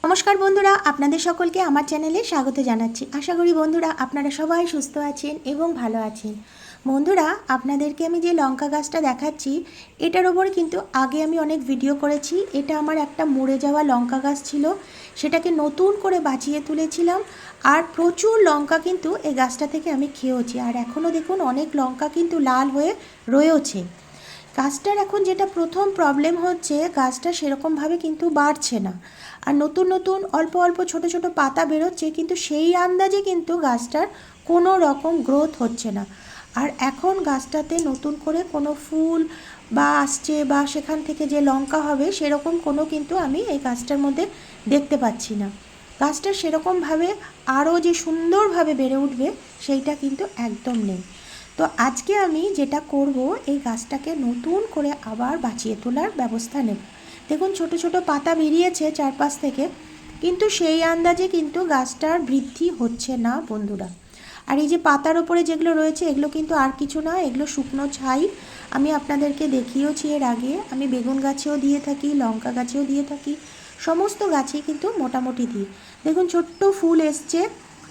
নমস্কার বন্ধুরা, আপনাদের সকলকে আমার চ্যানেলে স্বাগত জানাচ্ছি। আশা করি বন্ধুরা আপনারা সবাই সুস্থ আছেন এবং ভালো আছেন। বন্ধুরা, আপনাদেরকে আমি যে লঙ্কা গাছটা দেখাচ্ছি, এটার ওপর কিন্তু আগে আমি অনেক ভিডিও করেছি। এটা আমার একটা মরে যাওয়া লঙ্কা গাছ ছিল, সেটাকে নতুন করে বাঁচিয়ে তুলেছিলাম। আর প্রচুর লঙ্কা কিন্তু এই গাছটা থেকে আমি খেয়েওছি। আর এখনও দেখুন অনেক লঙ্কা কিন্তু লাল হয়ে রয়েছে। গাছটার এখন যেটা প্রথম প্রবলেম হচ্ছে, গাছটা সেরকমভাবে কিন্তু বাড়ছে না। আর নতুন নতুন অল্প অল্প ছোট ছোট পাতা বেরোচ্ছে, কিন্তু সেই আন্দাজে কিন্তু গাছটার কোনো রকম গ্রোথ হচ্ছে না। আর এখন গাছটাতে নতুন করে কোনো ফুল বা আসছে বা সেখান থেকে যে লঙ্কা হবে সেরকম কোনো কিন্তু আমি এই গাছটার মধ্যে দেখতে পাচ্ছি না। গাছটা সেরকমভাবে আরও যে সুন্দরভাবে বেড়ে উঠবে সেইটা কিন্তু একদম নেই। তো আজকে আমি যেটা করব, এই গাছটাকে নতুন করে আবার বাঁচিয়ে তোলার ব্যবস্থা নেব। দেখুন ছোট ছোট পাতা বেরিয়েছে চারপাশ থেকে, কিন্তু সেই আন্দাজে কিন্তু গাছটার বৃদ্ধি হচ্ছে না বন্ধুরা। আর এই যে পাতার ওপরে যেগুলো রয়েছে, এগুলো কিন্তু আর কিছু না, এগুলো শুকনো ছাই। আমি আপনাদেরকে দেখিয়েওছি এর আগে। আমি বেগুন গাছেও দিয়ে থাকি, লঙ্কা গাছেও দিয়ে থাকি, সমস্ত গাছেই কিন্তু মোটামুটি দিই। দেখুন ছোট্ট ফুল এসছে,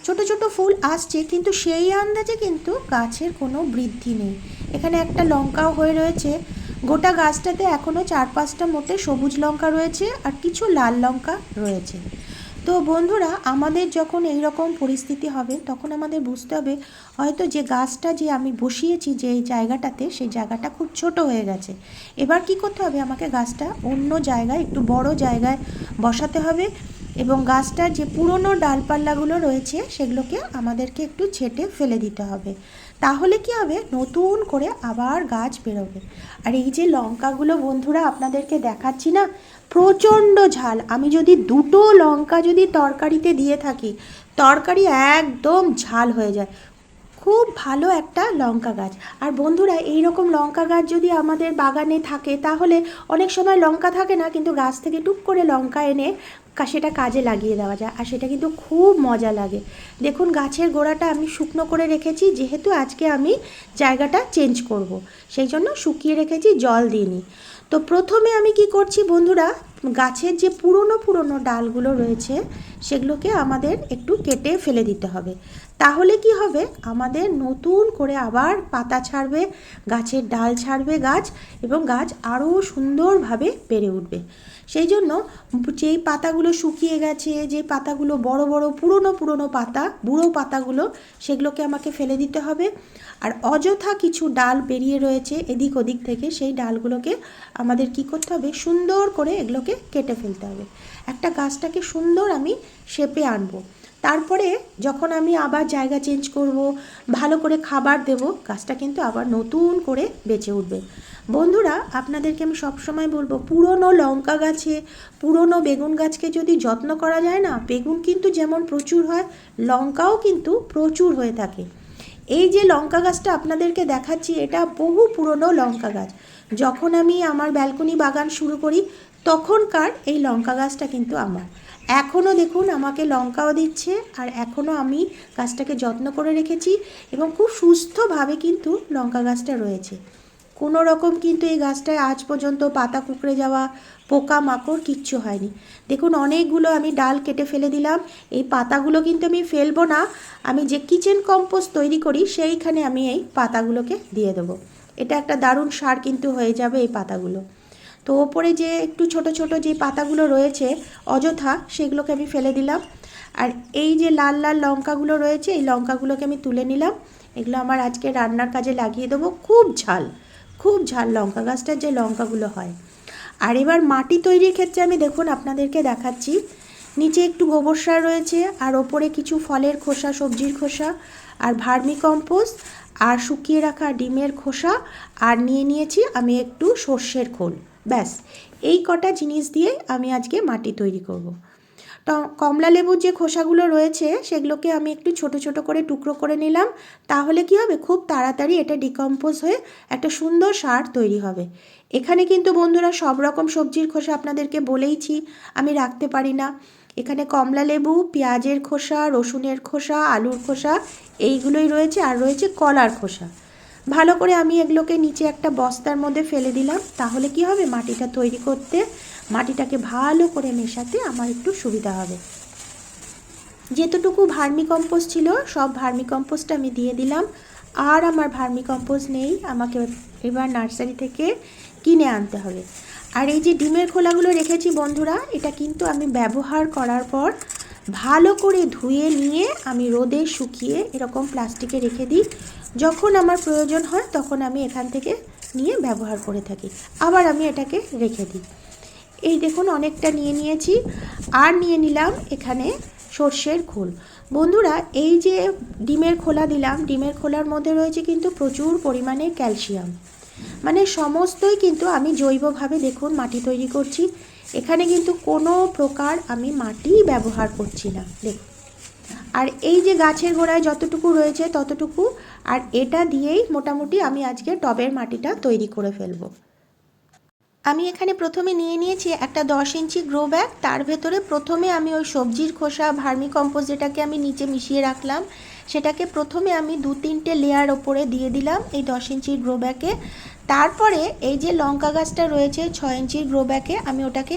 ছোট ছোট ফুল আসছে, কিন্তু সেই আন্দাজে কিন্তু গাছের কোনো বৃদ্ধি নেই। এখানে একটা লঙ্কাও হয়ে রয়েছে। গোটা গাছটাতে এখনও 4-5টা মোটে সবুজ লঙ্কা রয়েছে আর কিছু লাল লঙ্কা রয়েছে। তো বন্ধুরা, আমাদের যখন এই রকম পরিস্থিতি হবে, তখন আমাদের বুঝতে হবে হয়তো যে গাছটা যে আমি বসিয়েছি যে এই জায়গাটাতে, সেই জায়গাটা খুব ছোট হয়ে গেছে। এবার কি করতে হবে, আমাকে গাছটা অন্য জায়গায়, একটু বড় জায়গায় বসাতে হবে। এবং গাছটার যে পুরনো ডালপাল্লাগুলো রয়েছে সেগুলোকে আমাদেরকে একটু ছেঁটে ফেলে দিতে হবে। তাহলে কি হবে, নতুন করে আবার গাছ বেরোবে। আর এই যে লঙ্কাগুলো বন্ধুরা আপনাদেরকে দেখাচ্ছি না, প্রচণ্ড ঝাল। আমি যদি দুটো লঙ্কা যদি তরকারিতে দিয়ে থাকি, তরকারি একদম ঝাল হয়ে যায়। খুব ভালো একটা লঙ্কা গাছ। আর বন্ধুরা, এই রকম লঙ্কা গাছ যদি আমাদের বাগানে থাকে, তাহলে অনেক সময় লঙ্কা থাকে না, কিন্তু গাছ থেকে টুক করে লঙ্কা এনে সেটা কাজে লাগিয়ে দেওয়া যায়। আর সেটা কিন্তু খুব মজা লাগে। দেখুন গাছের গোড়াটা আমি শুকনো করে রেখেছি, যেহেতু আজকে আমি জায়গাটা চেঞ্জ করব, সেই জন্য শুকিয়ে রেখেছি, জল দিইনি। তো প্রথমে আমি কি করছি বন্ধুরা, গাছের যে পুরনো পুরনো ডালগুলো রয়েছে সেগুলোকে আমাদের একটু কেটে ফেলে দিতে হবে। তাহলে কি হবে, আমাদের নতুন করে আবার পাতা ছাড়বে, গাছের ডাল ছাড়বে গাছ, এবং গাছ আরও সুন্দরভাবে বেড়ে উঠবে। সেই জন্য যেই পাতাগুলো শুকিয়ে গেছে, যে পাতাগুলো বড় বড় পুরনো পুরনো পাতা, বুড়ো পাতাগুলো, সেগুলোকে আমাকে ফেলে দিতে হবে। আর অযথা কিছু ডাল বেরিয়ে রয়েছে এদিক ওদিক থেকে, সেই ডালগুলোকে আমাদের কি করতে হবে, সুন্দর করে এগুলোকে কেটে ফেলতে হবে। একটা গাছটাকে সুন্দর আমি শেপে আনবো। তারপরে যখন আমি আবার জায়গা চেঞ্জ করব, ভালো করে খাবার দেব, গাছটা কিন্তু আবার নতুন করে বেঁচে উঠবে। বন্ধুরা, আপনাদেরকে আমি সবসময় বলবো, পুরনো লঙ্কা গাছে, পুরনো বেগুন গাছকে যদি যত্ন করা যায় না, বেগুন কিন্তু যেমন প্রচুর হয়, লঙ্কাও কিন্তু প্রচুর হয়ে থাকে। এই যে লঙ্কা গাছটা আপনাদেরকে দেখাচ্ছি, এটা বহু পুরনো লঙ্কা গাছ। যখন আমি আমার ব্যালকনি বাগান শুরু করি, তখনকার এই লঙ্কা গাছটা কিন্তু আমার। এখনও দেখুন আমাকে লঙ্কাও দিচ্ছে, আর এখনও আমি গাছটাকে যত্ন করে রেখেছি, এবং খুব সুস্থভাবে কিন্তু লঙ্কা গাছটা রয়েছে। কোনো রকম কিন্তু এই গাছটায় আজ পর্যন্ত পাতা কুঁকড়ে যাওয়া, পোকা মাকড় কিচ্ছু হয়নি। দেখুন অনেকগুলো আমি ডাল কেটে ফেলে দিলাম। এই পাতাগুলো কিন্তু আমি ফেলবো না, আমি যে কিচেন কম্পোস্ট তৈরি করি সেইখানে আমি এই পাতাগুলোকে দিয়ে দেবো। এটা একটা দারুণ সার কিন্তু হয়ে যাবে এই পাতাগুলো। তো ওপরে যে একটু ছোট ছোট যে পাতাগুলো রয়েছে অযথা, সেগুলোকে আমি ফেলে দিলাম। আর এই যে লাল লাল লঙ্কাগুলো রয়েছে, এই লঙ্কাগুলোকে আমি তুলে নিলাম। এগুলো আমার আজকে রান্নার কাজে লাগিয়ে দেবো। খুব ঝাল, খুব ঝাল লঙ্কা গাছটার যে লঙ্কাগুলো হয়। আর এবার মাটি তৈরির ক্ষেত্রে আমি দেখুন আপনাদেরকে দেখাচ্ছি। নিচে একটু গোবর সার রয়েছে, আর ওপরে কিছু ফলের খোসা, সবজির খোসা, আর ভার্মি কম্পোস্ট, আর শুকিয়ে রাখা ডিমের খোসা, আর নিয়ে নিয়েছি আমি একটু সর্ষের খোল। ব্যাস, এই কটা জিনিস দিয়ে আমি আজকে মাটি তৈরি করব। কমলা লেবুর যে খোসাগুলো রয়েছে সেগুলোকে আমি একটু ছোট ছোট করে টুকরো করে নিলাম। তাহলে কি হবে, খুব তাড়াতাড়ি এটা ডিকম্পোজ হয়ে একটা সুন্দর সার তৈরি হবে। এখানে কিন্তু বন্ধুরা সব রকম সবজির খোসা আপনাদেরকে বলেইছি আমি রাখতে পারি না। এখানে কমলা লেবু, পেঁয়াজের খোসা, রসুনের খোসা, আলুর খোসা, এইগুলোই রয়েছে, আর রয়েছে কলার খোসা। ভালো করে আমি এগুলোকে নিচে একটা বস্তার মধ্যে ফেলে দিলাম। তাহলে কি হবে, মাটিটা তৈরি করতে, মাটিটাকে ভালো করে মেশাতে আমার একটু সুবিধা হবে। যেতটুকু ভার্মি কম্পোস্ট ছিল সব ভার্মি কম্পোস্ট আমি দিয়ে দিলাম। আর আমার ভার্মি কম্পোস্ট নেই, আমাকে এবার নার্সারি থেকে কিনে আনতে হবে। আর এই যে ডিমের খোলাগুলো রেখেছি বন্ধুরা, এটা কিন্তু আমি ব্যবহার করার পর ভালো করে ধুয়ে নিয়ে আমি রোদে শুকিয়ে এরকম প্লাস্টিকে রেখে দিই। যখন আমার প্রয়োজন হয় তখন আমি এখান থেকে নিয়ে ব্যবহার করে থাকি, আবার আমি এটাকে রেখে দিই। এই দেখুন অনেকটা নিয়ে নিয়েছি। আর নিয়ে নিলাম এখানে সর্ষের খোল। বন্ধুরা এই যে ডিমের খোলা দিলাম, ডিমের খোলার মধ্যে রয়েছে কিন্তু প্রচুর পরিমাণে ক্যালসিয়াম। মানে সমস্তই কিন্তু আমি জৈবভাবে দেখুন মাটি তৈরি করছি। এখানে কিন্তু কোনো প্রকার আমি মাটি ব্যবহার করছি না, দেখুন। আর এই যে গাছের গোড়ায় যতটুকু রয়েছে ততটুকু, আর এটা দিয়েই মোটামুটি আমি আজকে টবের মাটিটা তৈরি করে ফেলবো। আমি এখানে প্রথমে নিয়ে নিয়েছি একটা 10 ইঞ্চি গ্রো ব্যাগ। তার ভেতরে প্রথমে আমি ওই সবজির খোসা ভার্মি কম্পোস্ট যেটাকে আমি নিচে মিশিয়ে রাখলাম, সেটাকে প্রথমে আমি 2-3টে লেয়ার ওপরে দিয়ে দিলাম এই 10 ইঞ্চির গ্রো ব্যাগে। তারপরে এই যে লঙ্কা গাছটা রয়েছে 6 ইঞ্চির গ্রো ব্যাগে, আমি ওটাকে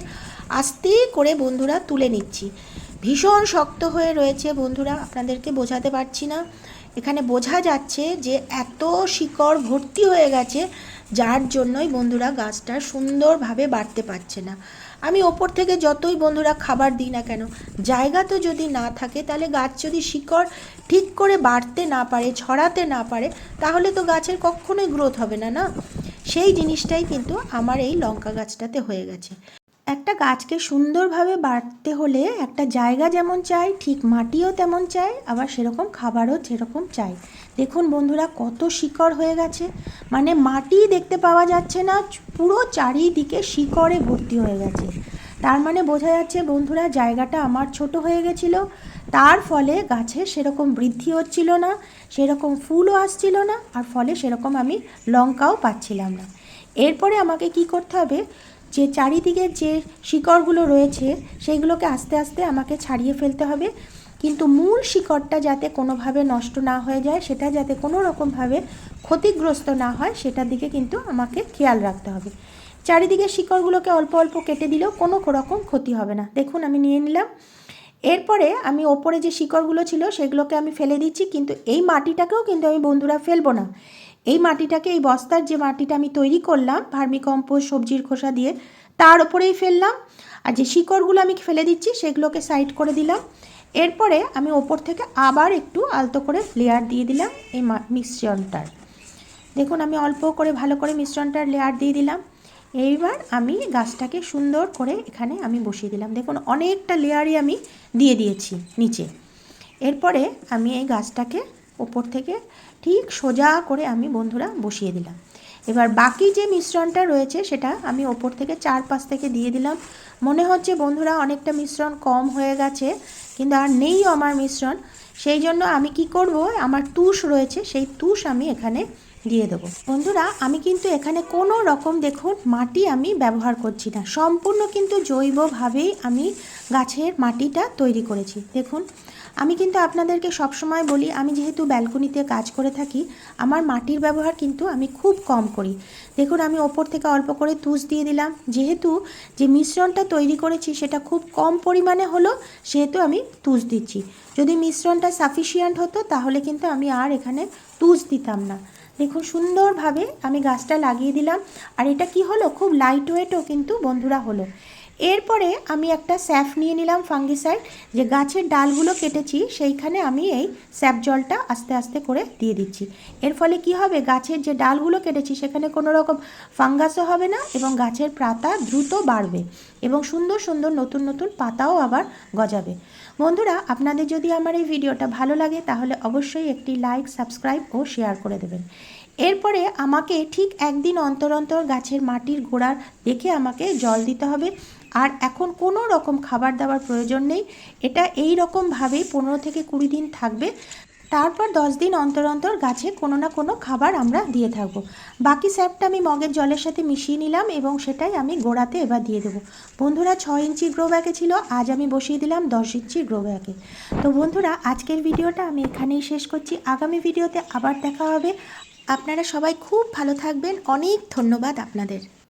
আস্তে করে বন্ধুরা তুলে নিচ্ছি। ভীষণ শক্ত হয়ে রয়েছে বন্ধুরা, আপনাদেরকে বোঝাতে পারছি না। এখানে বোঝা যাচ্ছে যে এত শিকড় ভর্তি হয়ে গেছে, যার জন্যই বন্ধুরা গাছটা সুন্দরভাবে বাড়তে পারছে না। আমি ওপর থেকে যতই বন্ধুরা খাবার দিই না কেন, জায়গা তো যদি না থাকে, তাহলে গাছ যদি শিকড় ঠিক করে বাড়তে না পারে, ছড়াতে না পারে, তাহলে তো গাছের কখনোই গ্রোথ হবে না, না? সেই জিনিসটাই কিন্তু আমার এই লঙ্কা গাছটাতে হয়ে গেছে। একটা গাছকে সুন্দরভাবে বাড়তে হলে একটা জায়গা যেমন চাই, ঠিক মাটিও তেমন চাই, আবার সেরকম খাবারও সেরকম চাই। দেখুন বন্ধুরা কত শিকড় হয়ে গেছে, মানে মাটি দেখতে পাওয়া যাচ্ছে না, পুরো চারিদিকে শিকড়ে ভর্তি হয়ে গেছে। তার মানে বোঝা যাচ্ছে বন্ধুরা জায়গাটা আমার ছোট হয়ে গেছিলো, তার ফলে গাছে সেরকম বৃদ্ধি হচ্ছিল না, সেরকম ফুলও আসছিল না, আর ফলে সেরকম আমি লঙ্কাও পাচ্ছিলাম না। এরপরে আমাকে কি করতে হবে, যে চারিদিকের যে শিকড়গুলো রয়েছে সেইগুলোকে আস্তে আস্তে আমাকে ছাড়িয়ে ফেলতে হবে, কিন্তু মূল শিকড়টা যাতে কোনোভাবে নষ্ট না হয়ে যায়, সেটা যাতে কোনো রকমভাবে ক্ষতিগ্রস্ত না হয়, সেটার দিকে কিন্তু আমাকে খেয়াল রাখতে হবে। চারিদিকে শিকড়গুলোকে অল্প অল্প কেটে দিলেও কোনো রকম ক্ষতি হবে না। দেখুন আমি নিয়ে নিলাম। এরপরে আমি ওপরে যে শিকড়গুলো ছিল সেগুলোকে আমি ফেলে দিচ্ছি, কিন্তু এই মাটিটাকেও কিন্তু আমি বন্ধুরা ফেলবো না। এই মাটিটাকে, এই বস্তার যে মাটিটা আমি তৈরি করলাম ভার্মি কম্পোস্ট সবজির খোসা দিয়ে, তার ওপরেই ফেললাম। আর যে শিকড়গুলো আমি ফেলে দিচ্ছি সেগুলোকে সাইড করে দিলাম। এরপরে আমি ওপর থেকে আবার একটু আলতো করে লেয়ার দিয়ে দিলাম এই মিশ্রণটার। দেখুন আমি অল্প করে ভালো করে মিশ্রণটার লেয়ার দিয়ে দিলাম। এইবার আমি গাছটাকে সুন্দর করে এখানে আমি বসিয়ে দিলাম। দেখুন অনেকটা লেয়ারই আমি দিয়ে দিয়েছি নিচে। এরপরে আমি এই গাছটাকে ওপর থেকে ঠিক সোজা করে আমি বন্ধুরা বসিয়ে দিলাম। এবার বাকি যে মিশ্রণটা রয়েছে সেটা আমি ওপর থেকে 4-5 থেকে দিয়ে দিলাম। মনে হচ্ছে বন্ধুরা অনেকটা মিশ্রণ কম হয়ে গেছে, কিন্তু আর নেই আমার মিশ্রণ। সেই জন্য আমি কি করব, আমার তুষ রয়েছে সেই তুষ আমি এখানে দিয়ে দেবো। বন্ধুরা আমি কিন্তু এখানে কোনো রকম দেখুন মাটি আমি ব্যবহার করছি না, সম্পূর্ণ কিন্তু জৈবভাবেই আমি গাছের মাটিটা তৈরি করেছি। দেখুন আমি কিন্তু আপনাদেরকে সবসময় বলি, আমি যেহেতু ব্যালকনিতে কাজ করে থাকি, আমার মাটির ব্যবহার কিন্তু আমি খুব কম করি। দেখুন আমি ওপর থেকে অল্প করে তুষ দিয়ে দিলাম, যেহেতু যে মিশ্রণটা তৈরি করেছি সেটা খুব কম পরিমাণে হলো, সেহেতু আমি তুষ দিচ্ছি। যদি মিশ্রণটা সাফিসিয়েন্ট হতো তাহলে কিন্তু আমি আর এখানে তুষ দিতাম না। দেখুন সুন্দরভাবে আমি গাছটা লাগিয়ে দিলাম। আর এটা কি হলো, খুব লাইট ওয়েটও কিন্তু বন্ধুরা হলো। এরপরে আমি একটা স্যাফ নিয়ে নিলাম ফাঙ্গিসাইড, যে গাছের ডালগুলো কেটেছি সেইখানে আমি এই স্যাফ জলটা আস্তে আস্তে করে দিয়ে দিচ্ছি। এর ফলে কি হবে, গাছের যে ডালগুলো কেটেছি সেখানে কোনো রকম ফাঙ্গাসও হবে না, এবং গাছের পাতা দ্রুত বাড়বে, এবং সুন্দর সুন্দর নতুন নতুন পাতাও আবার গজাবে। বন্ধুরা আপনাদের যদি আমার এই ভিডিওটা ভালো লাগে তাহলে অবশ্যই একটি লাইক, সাবস্ক্রাইব ও শেয়ার করে দেবেন। এরপরে আমাকে ঠিক একদিন অন্তর অন্তর গাছের মাটির গোড়ার দেখে আমাকে জল দিতে হবে। আর এখন কোনো রকম খাবার দাবার প্রয়োজন নেই, এটা এই রকমভাবেই 15 থেকে 20 দিন থাকবে। তারপর 10 দিন অন্তর অন্তর গাছে কোনো না কোনো খাবার আমরা দিয়ে থাকব। বাকি স্যাপটা আমি মগের জলের সাথে মিশিয়ে নিলাম, এবং সেটাই আমি গোড়াতে এবার দিয়ে দেবো। বন্ধুরা 6 ইঞ্চি গ্রো ব্যাগে ছিল, আজ আমি বসিয়ে দিলাম 10 ইঞ্চি গ্রো ব্যাগে। তো বন্ধুরা আজকের ভিডিওটা আমি এখানেই শেষ করছি, আগামী ভিডিওতে আবার দেখা হবে। আপনারা সবাই খুব ভালো থাকবেন। অনেক ধন্যবাদ আপনাদের।